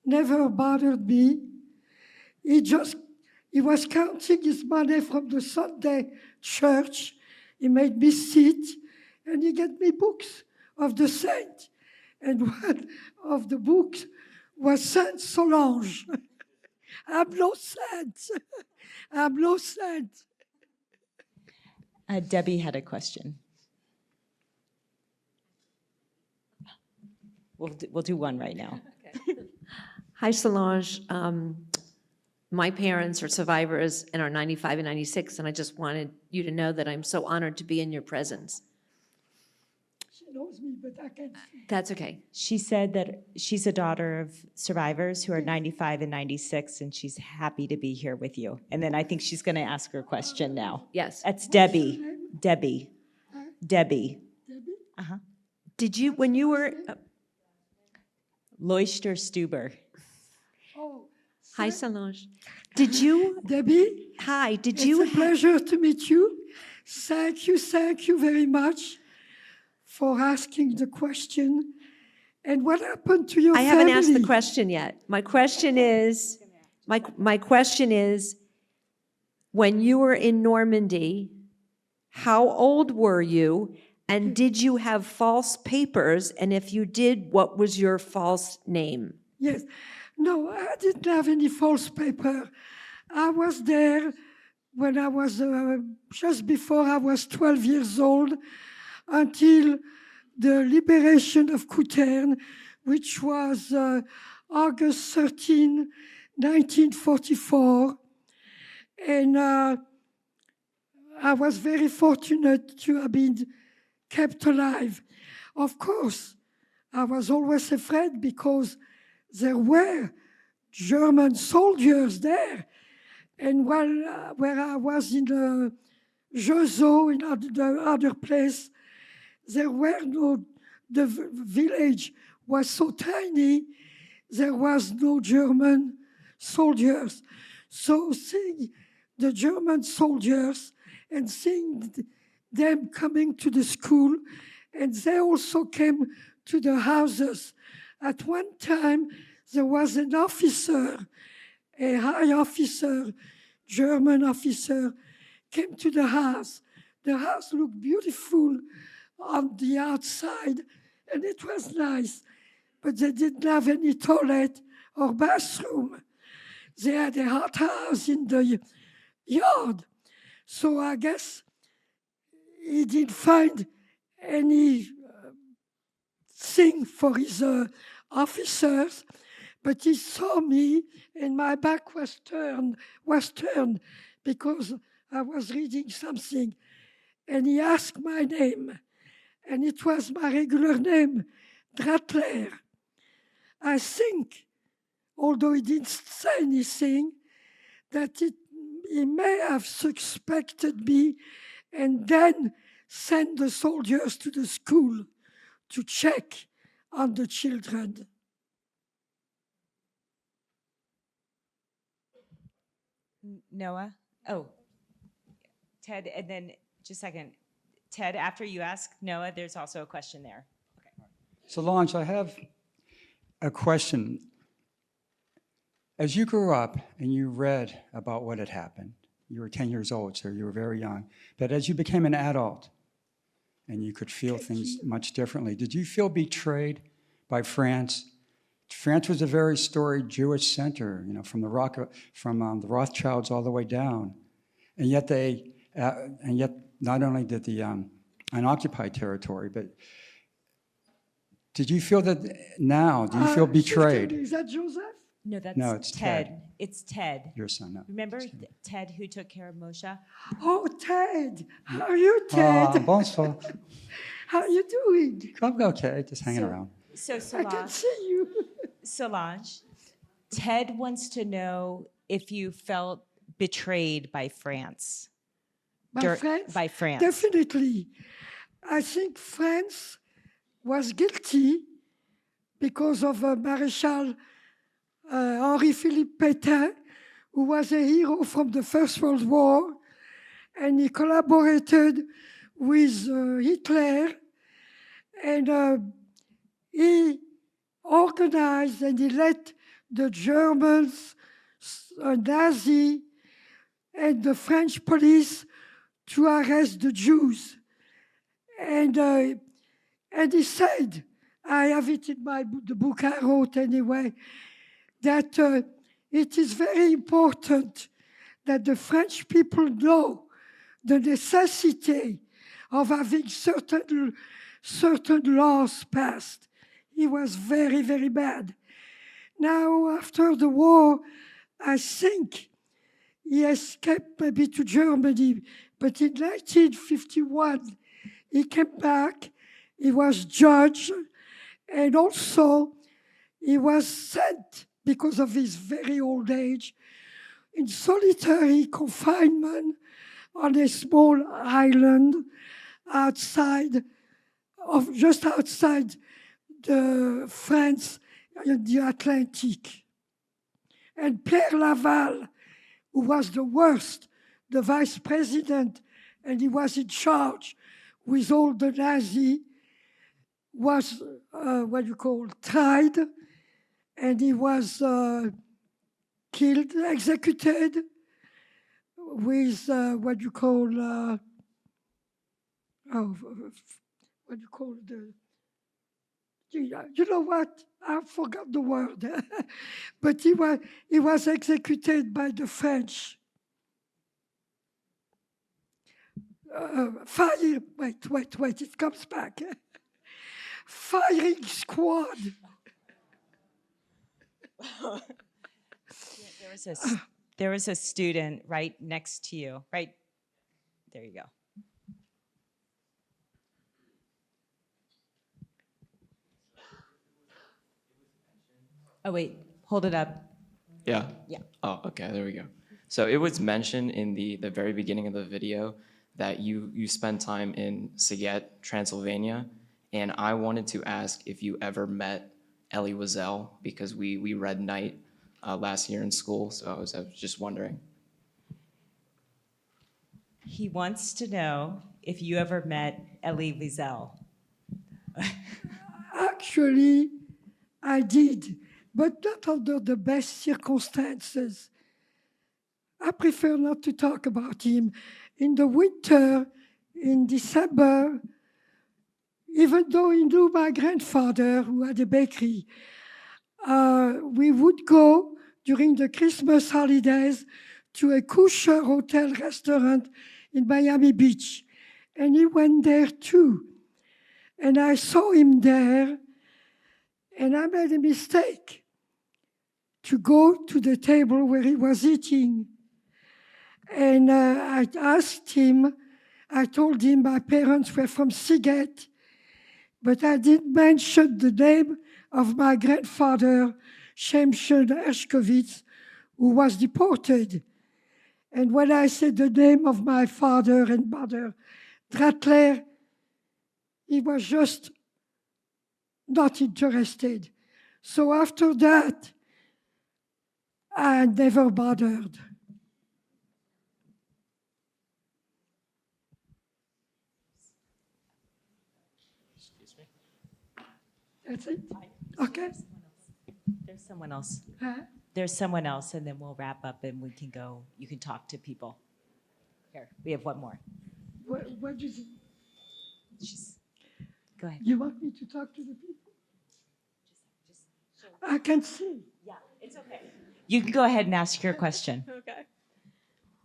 never bothered me. He was counting his money from the Sunday church. He made me sit, and he gave me books of the saint. And one of the books was Saint Solange. I'm no saint. I'm no saint. Debbie had a question. We'll do one right now. Hi, Solange. my parents are survivors and are 95 and 96, and I just wanted you to know that I'm so honored to be in your presence. She knows me, but I can't see. That's okay. She said that she's a daughter of survivors who are 95 and 96, and she's happy to be here with you. And then I think she's going to ask her question now. Yes. That's Debbie. Debbie. Debbie. Debbie? Did you, when you were, Leuchter Stuber. Oh, hi Solange. Did you, Debbie, hi, did it's you, a pleasure to meet you. Thank you very much for asking the question. And what happened to your I family? haven't asked the question yet. My question is, my question is, when you were in Normandy, how old were you? And did you have false papers? And if you did, what was your false name? Yes. No, I didn't have any false paper. I was there when I was just before I was 12 years old until the liberation of Couterne, which was August 13, 1944. And I was very fortunate to have been kept alive. Of course, I was always afraid because there were German soldiers there. And while where I was in Jeuzeau, in the other place, there were the village was so tiny, there was no German soldiers. So seeing the German soldiers and seeing them coming to the school, and they also came to the houses. At one time, there was an officer, a high officer, German officer, came to the house. The house looked beautiful on the outside, and it was nice, but they didn't have any toilet or bathroom. They had a hot house in the yard. So I guess he didn't find any thing for his officers, but he saw me and my back was turned because I was reading something, and he asked my name, and it was my regular name, Dratler. I think, although he didn't say anything, that he may have suspected me and then sent the soldiers to the school to check on the children. Noah? Oh, Ted, and then just a second. Ted, after you ask Noah, there's also a question there. Okay. Solange, I have a question. As you grew up and you read about what had happened, you were 10 years old, so you were very young. But as you became an adult and you could feel things much differently, did you feel betrayed by France? France was a very storied Jewish center, from the Rothschilds all the way down, and yet not only did the unoccupied territory, but did you feel that now? Do you feel betrayed? Is that Joseph? No, it's Ted. Ted. It's Ted. Your son, no. Remember Ted who took care of Moshe? Oh, Ted. How are you, Ted? Bonsoir. How are you doing? I'm okay, just hanging around. So I can see you. Solange, Ted wants to know if you felt betrayed by France. By France. Definitely. I think France was guilty because of Maréchal Henri-Philippe Pétain, who was a hero from the First World War, and he collaborated with Hitler, and he organized and he let the Germans, Nazi, and the French police to arrest the Jews. And he said, I have it in the book I wrote anyway, that it is very important that the French people know the necessity of having certain laws passed. It was very, very bad. Now, after the war, I think he escaped maybe to Germany, but in 1951, he came back, he was judged, and also he was sent, because of his very old age, in solitary confinement on a small island just outside the France in the Atlantic. And Pierre Laval, who was the worst, the vice president, and he was in charge with all the Nazi, was tried, and he was killed, executed with you know what? I forgot the word. But he was executed by the French. Wait, it comes back. Firing squad. There was a student right next to you, right? There you go. Oh, wait, hold it up. Yeah? Yeah. Oh, okay, there we go. So it was mentioned in the very beginning of the video that you spent time in Szeged, Transylvania, and I wanted to ask if you ever met Elie Wiesel, because we read Night last year in school, so I was just wondering. He wants to know if you ever met Elie Wiesel. Actually, I did, but not under the best circumstances. I prefer not to talk about him. In the winter, in December, even though he knew my grandfather, who had a bakery, we would go during the Christmas holidays to a kosher hotel restaurant in Miami Beach. And he went there too. And I saw him there, and I made a mistake to go to the table where he was eating. And I asked him, I told him my parents were from Szeged, but I didn't mention the name of my grandfather, Shemshon Ershkovitz, who was deported. And when I said the name of my father and mother, Dratler, he was just not interested. So after that, I never bothered. Excuse me? That's it? Okay. There's someone else. Huh? There's someone else, and then we'll wrap up and we can go. You can talk to people. Here, we have one more. What is it? Go ahead. You want me to talk to the people? I can see. Yeah, it's okay. You can go ahead and ask your question. Okay.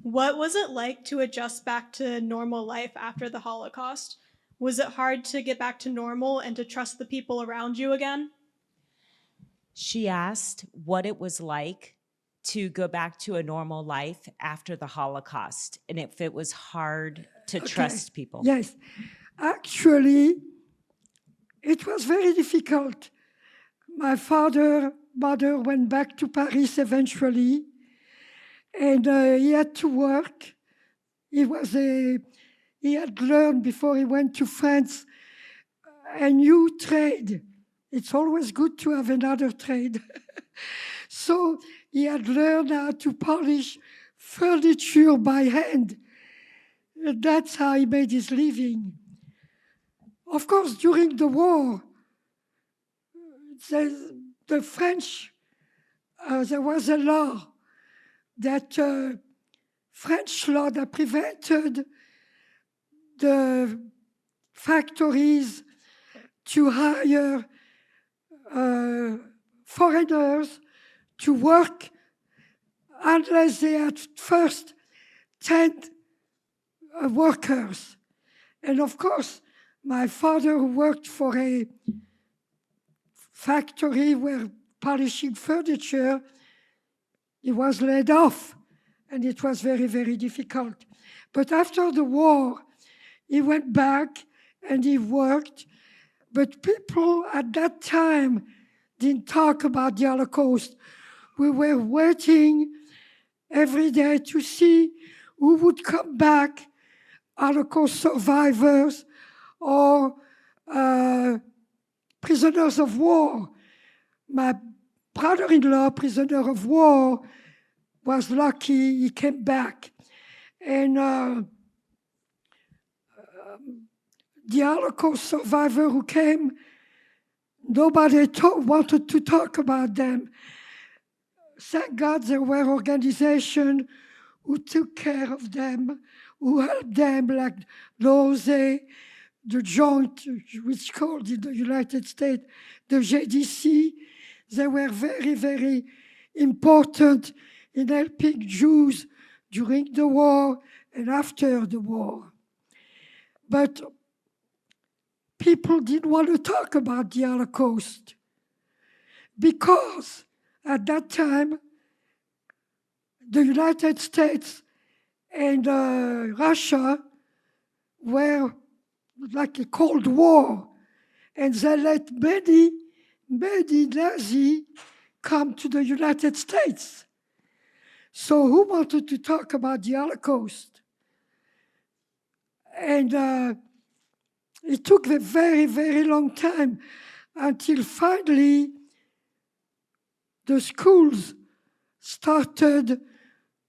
What was it like to adjust back to normal life after the Holocaust? Was it hard to get back to normal and to trust the people around you again? She asked what it was like to go back to a normal life after the Holocaust, and if it was hard to trust people. Yes. Actually, it was very difficult. My mother went back to Paris eventually, and he had to work. He had learned before he went to France a new trade. It's always good to have another trade. So he had learned how to polish furniture by hand. And that's how he made his living. Of course, during the war, the French, there was a law that French law that prevented the factories to hire foreigners to work unless they had first 10 workers. And of course, my father, who worked for a factory where polishing furniture, he was laid off, and it was very, very difficult. But after the war, he went back and he worked, but people at that time didn't talk about the Holocaust. We were waiting every day to see who would come back, Holocaust survivors or prisoners of war. My brother-in-law, prisoner of war, was lucky, he came back. And the Holocaust survivor who came, nobody wanted to talk about them. Thank God there were organizations who took care of them, who helped them, like those, the joint, which called in the United States, the JDC. They were very, very important in helping Jews during the war and after the war. But people didn't want to talk about the Holocaust because at that time, the United States and Russia were like a Cold War, and they let many Nazis come to the United States. So who wanted to talk about the Holocaust? And it took a very, very long time until finally the schools started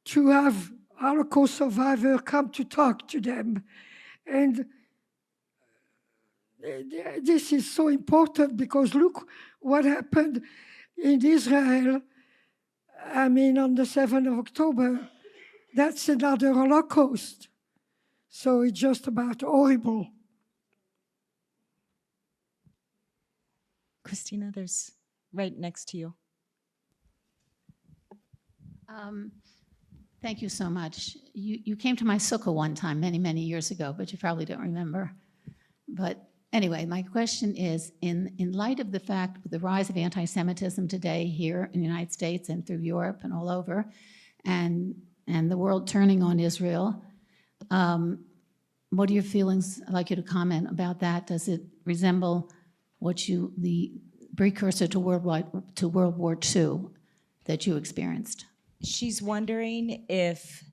to have Holocaust survivors come to talk to them. And this is so important because look what happened in Israel. I mean, on the 7th of October, that's another Holocaust. So it's just about horrible. Christina, there's right next to you. Thank you so much. You came to my sukkah one time, many, many years ago, but you probably don't remember. But anyway, my question is, in light of the fact of the rise of anti-Semitism today here in the United States and through Europe and all over, and the world turning on Israel, what are your feelings? I'd like you to comment about that. Does it resemble the precursor to World War II that you experienced? She's wondering if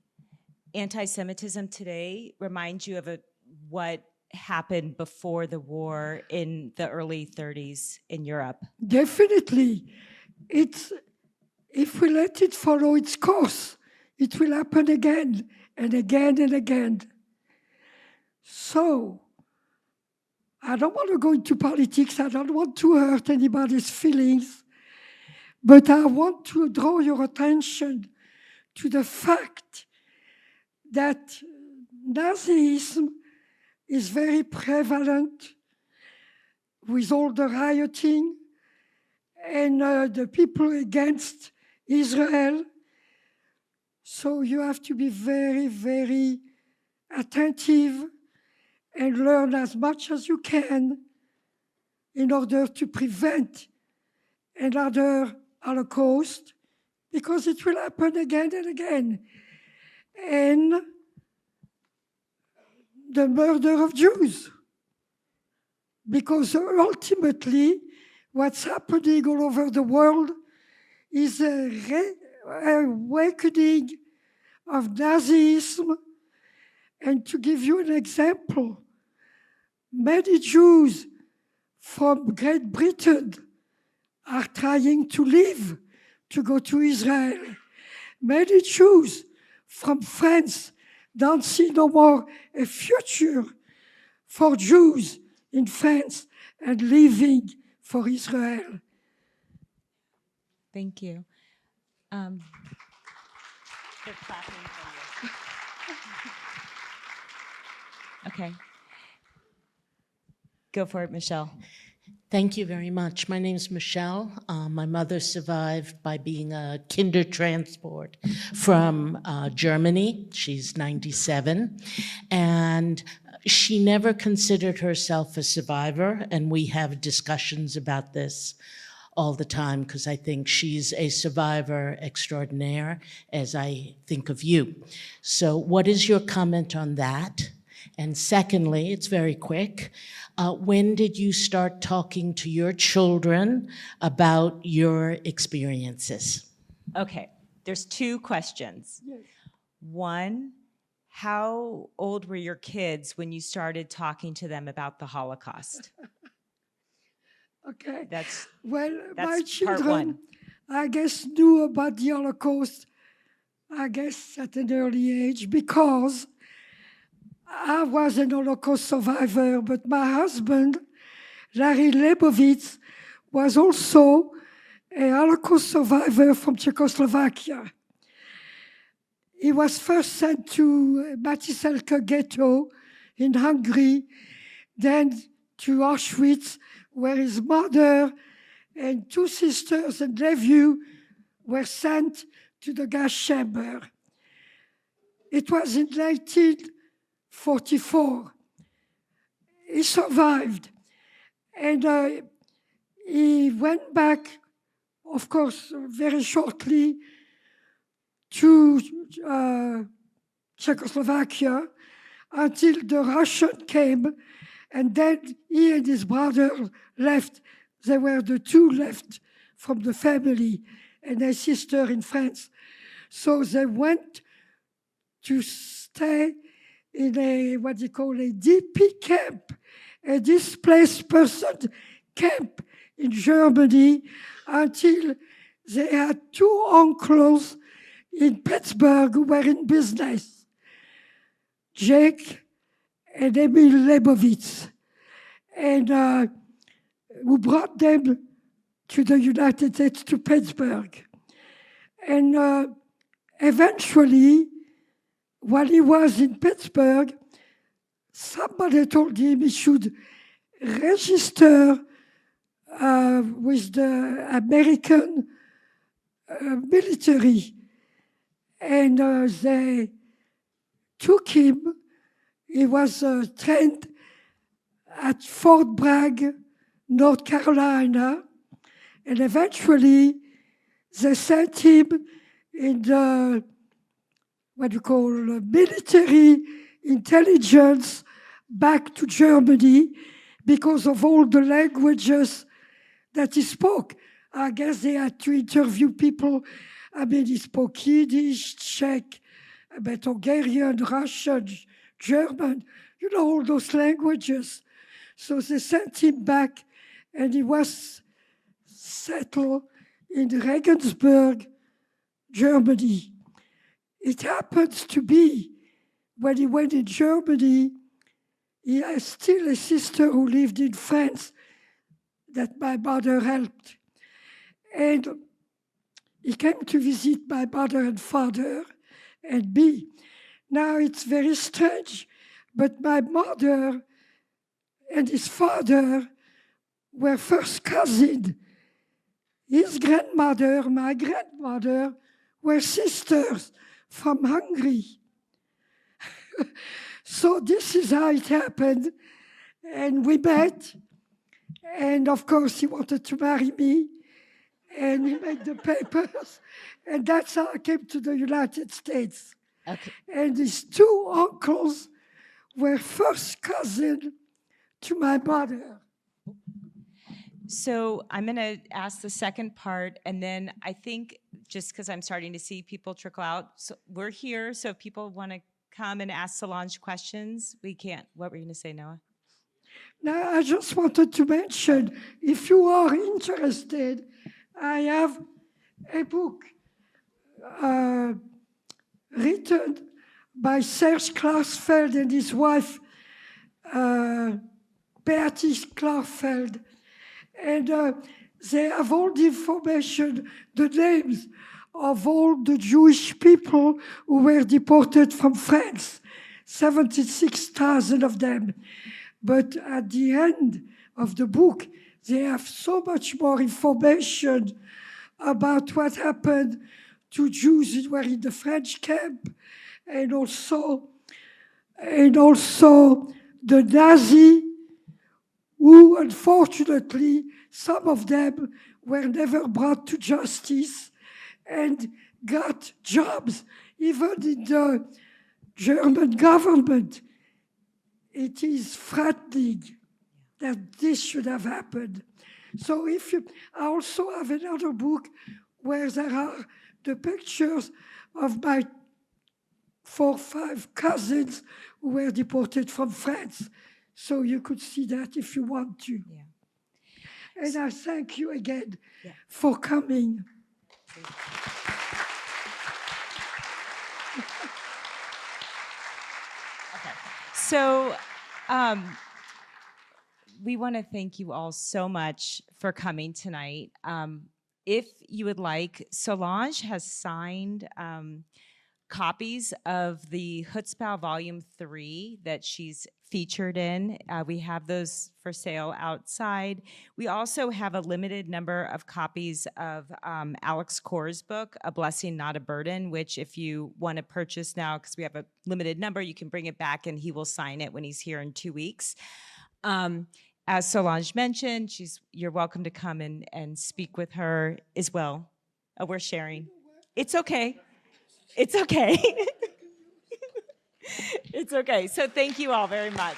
anti-Semitism today reminds you of what happened before the war in the early 30s in Europe. Definitely. If we let it follow its course, it will happen again and again and again. So, I don't want to go into politics. I don't want to hurt anybody's feelings. But I want to draw your attention to the fact that Nazism is very prevalent with all the rioting and the people against Israel. So you have to be very, very attentive and learn as much as you can in order to prevent another Holocaust, because it will happen again and again. And the murder of Jews. Because ultimately, what's happening all over the world is a awakening of Nazism. And to give you an example, many Jews from Great Britain are trying to leave, to go to Israel. Many Jews from France don't see no more a future for Jews in France and living for Israel. Thank you. They're clapping for you. Okay. Go for it, Michelle. Thank you very much. My name is Michelle. My mother survived by being a kinder transport from Germany. She's 97. And she never considered herself a survivor, and we have discussions about this all the time because I think she's a survivor extraordinaire, as I think of you. So what is your comment on that? And secondly, it's very quick, when did you start talking to your children about your experiences? Okay, there's two questions. One, how old were your kids when you started talking to them about the Holocaust? Okay. That's my part children, one. I guess, knew about the Holocaust, I guess, at an early age because I was an Holocaust survivor, but my husband, Larry Lebovitz, was also a Holocaust survivor from Czechoslovakia. He was first sent to Matyselka ghetto in Hungary, then to Auschwitz, where his mother and two sisters and nephew were sent to the gas chamber. It was in 1944. He survived, and he went back, of course, very shortly to Czechoslovakia until the Russian came, and then he and his brother left. They were the two left from the family, and a sister in France. So they went to stay in a, what they call a DP camp, a displaced person camp in Germany, until they had two uncles in Pittsburgh who were in business, Jake and Emil Lebovitz, and who brought them to the United States, to Pittsburgh. And eventually, while he was in Pittsburgh, somebody told him he should register with the American military. And they took him. He was trained at Fort Bragg, North Carolina, and eventually they sent him in the, what you call, military intelligence back to Germany because of all the languages that he spoke. I guess they had to interview people. I mean, he spoke Yiddish, Czech, but Hungarian, Russian, German, you know, all those languages. So they sent him back, and he was settled in Regensburg, Germany. It happens to be, when he went in Germany, he has still a sister who lived in France that my mother helped. And he came to visit my mother and father and me. Now it's very strange, but my mother and his father were first cousins. His grandmother, my grandmother, were sisters from Hungary. So this is how it happened. And we met. And of course, he wanted to marry me. And he made the papers. And that's how I came to the United States. Okay. And his two uncles were first cousin to my mother. So I'm going to ask the second part, and then I think, just because I'm starting to see people trickle out, so we're here, so if people want to come and ask Solange questions, we can't. What were you going to say, Noah? Now, I just wanted to mention, if you are interested, I have a book written by Serge Klarsfeld and his wife, Beatrice Klarsfeld. And they have all the information, the names of all the Jewish people who were deported from France, 76,000 of them. But at the end of the book, they have so much more information about what happened to Jews who were in the French camp, and also the Nazi, who unfortunately, some of them were never brought to justice and got jobs, even in the German government. It is frightening that this should have happened. So I also have another book where there are the pictures of my 4 or 5 cousins who were deported from France. So you could see that if you want to. Yeah. And I thank you again for coming. So we want to thank you all so much for coming tonight. If you would like, Solange has signed copies of the Chutzpah Volume 3 that she's featured in. We have those for sale outside. We also have a limited number of copies of Alex Korr's book, A Blessing, Not a Burden, which if you want to purchase now, because we have a limited number, you can bring it back and he will sign it when he's here in 2 weeks. As Solange mentioned, you're welcome to come and speak with her as well. We're sharing. It's okay. It's okay. It's okay. So thank you all very much.